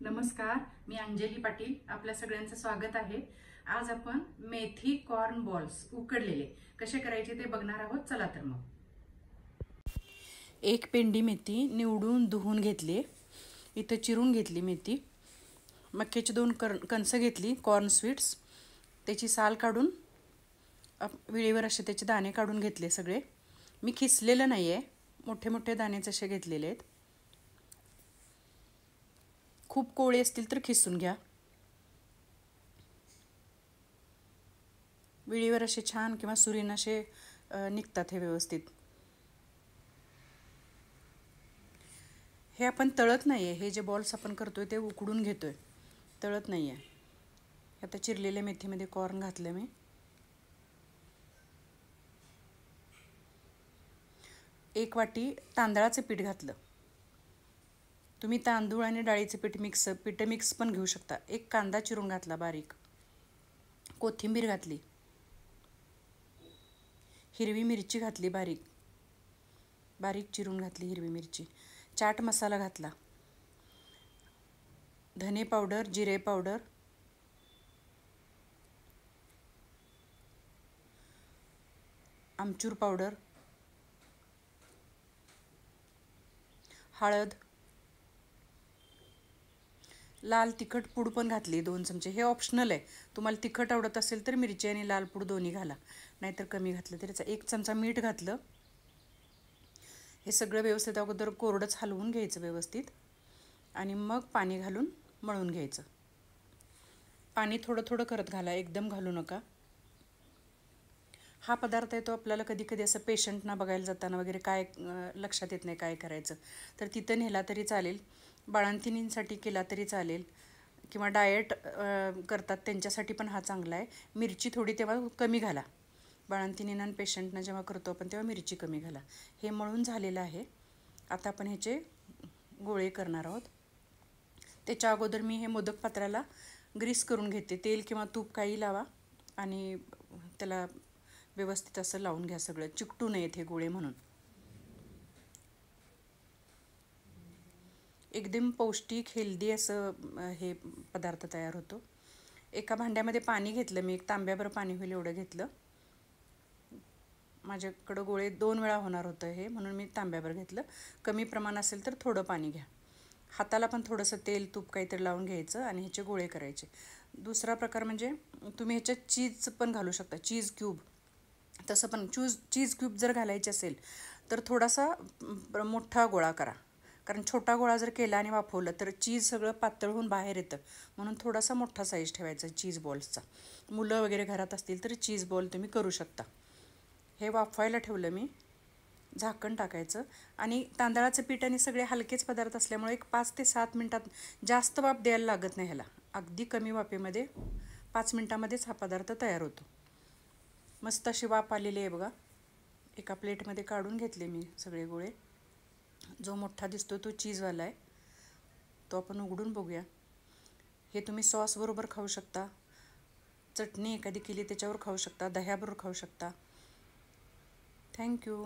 नमस्कार, मी अंजली पाटील. आपल्या सगळ्यांचं स्वागत आहे. आज आपण मेथी कॉर्न बॉल्स उकडलेले कसे करायचे ते बघणार आहोत. चला तर मग. एक पेंडी मेथी निवडून धुवून घेतली. इथं चिरून घेतली मेथी. मक्याची 2 कणसं घेतली, कॉर्न स्वीट्स. त्याची साल काढून विळीवर असे त्याचे दाणे काढून घेतले सगळे. मी खिसलेलं नाही आहे, मोठे मोठे दाणेच असे घेतलेले आहेत. खूप कोळे असतील तर खिसून घ्या. विळीवर असे छान किंवा सुरीनं असे निघतात हे व्यवस्थित. हे आपण तळत नाही आहे. हे जे बॉल्स आपण करतोय ते उकडून घेतोय, तळत नाही आहे. आता चिरलेल्या मेथीमध्ये कॉर्न घातलं मी. एक वाटी तांदळाचं पीठ घातलं. तुम्ही तांदूळ आणि डाळीचं पीठ मिक्स पण घेऊ शकता. एक कांदा चिरून घातला बारीक. कोथिंबीर घातली. हिरवी मिरची घातली बारीक बारीक चिरून घातली हिरवी मिरची. चाट मसाला घातला. धने पावडर, जिरे पावडर, आमचूर पावडर, हळद, लाल तिखट पूड पण घातली 2 चमचे. हे ऑप्शनल आहे. तुम्हाला तिखट आवडत असेल तर मिरची आणि लाल पूड दोन्ही घाला, नाहीतर कमी घातलं तरी 1 चमचा मीठ घातलं. हे सगळं व्यवस्थित अगोदर कोरडंच हलवून घ्यायचं व्यवस्थित आणि मग पाणी घालून मळून घ्यायचं. पाणी थोडं थोडं करत घाला, एकदम घालू नका. हा पदार्थ आहे तो आपल्याला कधी कधी असं पेशंटना बघायला जाताना वगैरे काय लक्षात येत नाही काय करायचं, तर तिथं नेला तरी चालेल. बाळंतिणींसाठी केला तरी चालेल किंवा डाएट करतात त्यांच्यासाठी पण हा चांगला आहे. मिरची थोडी तेव्हा कमी घाला. बाळंतिणींना आणि पेशंटना जेव्हा करतो आपण तेव्हा मिरची कमी घाला. हे मळून झालेलं आहे. आता आपण ह्याचे गोळे करणार आहोत. त्याच्या अगोदर मी हे मोदक पात्राला ग्रीस करून घेते. तेल किंवा तूप काही लावा आणि त्याला व्यवस्थित असं लावून घ्या. सगळं चिकटू नयेत हे गोळे म्हणून. एकदम पौष्टिक हेल्दी असं हे पदार्थ तयार होतो. एका भांड्यामध्ये पाणी घेतलं मी. 1 तांब्याभर पाणी होईल एवढं घेतलं. माझ्याकडं गोळे 2 वेळा होणार होतं हे, म्हणून मी तांब्याभर घेतलं. कमी प्रमाण असेल तर थोडं पाणी घ्या. हाताला पण थोडंसं तेल तूप काहीतरी लावून घ्यायचं आणि ह्याचे गोळे करायचे. दुसरा प्रकार म्हणजे तुम्ही ह्याच्यात चीज पण घालू शकता, चीज क्यूब. तसं पण चीज क्यूब जर घालायचे असेल तर थोडासा मोठा गोळा करा, कारण छोटा गोळा जर केला आणि वाफवलं तर चीज सगळं पातळ होऊन बाहेर येतं. म्हणून थोडासा मोठा साईज ठेवायचा चीज बॉल्सचा. मुलं वगैरे घरात असतील तर चीज बॉल तुम्ही करू शकता. हे वाफवायला ठेवलं मी. झाकण टाकायचं आणि तांदळाचं पीठ आणि सगळे हलकेच पदार्थ असल्यामुळे एक 5 ते 7 मिनटात, जास्त वाफ द्यायला लागत नाही ह्याला. अगदी कमी वाफेमध्ये 5 मिनटामध्येच हा पदार्थ तयार होतो. मस्त अशी वाफ आलेली आहे बघा. एका प्लेटमध्ये काढून घेतले मी सगळे गोळे. जो मोठा दिसतो तो चीजवाला आहे, तो आपण उघडून बघूया. हे तुम्ही सॉसबरोबर खाऊ शकता, चटणी एखादी केली त्याच्यावर खाऊ शकता, दह्याबरोबर खाऊ शकता. थँक्यू.